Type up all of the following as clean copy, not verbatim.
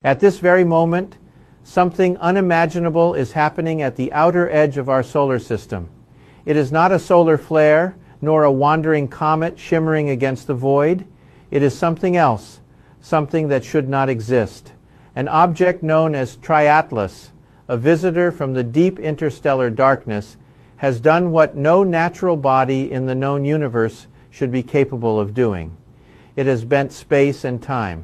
At this very moment, something unimaginable is happening at the outer edge of our solar system. It is not a solar flare, nor a wandering comet shimmering against the void. It is something else, something that should not exist. An object known as Triatlas, a visitor from the deep interstellar darkness, has done what no natural body in the known universe should be capable of doing. It has bent space and time,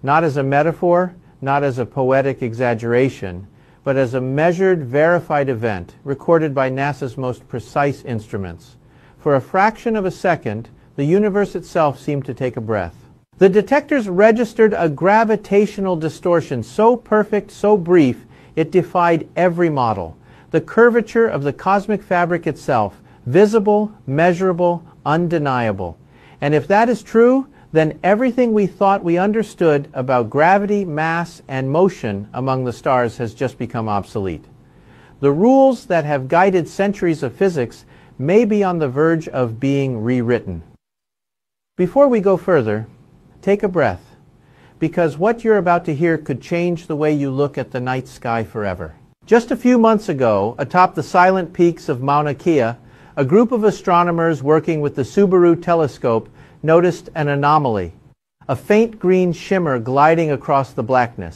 not as a metaphor, not as a poetic exaggeration, but as a measured, verified event recorded by NASA's most precise instruments. For a fraction of a second, the universe itself seemed to take a breath. The detectors registered a gravitational distortion so perfect, so brief, it defied every model. The curvature of the cosmic fabric itself, visible, measurable, undeniable. And if that is true, then everything we thought we understood about gravity, mass, and motion among the stars has just become obsolete. The rules that have guided centuries of physics may be on the verge of being rewritten. Before we go further, take a breath, because what you're about to hear could change the way you look at the night sky forever. Just a few months ago, atop the silent peaks of Mauna Kea, a group of astronomers working with the Subaru telescope noticed an anomaly, a faint green shimmer gliding across the blackness.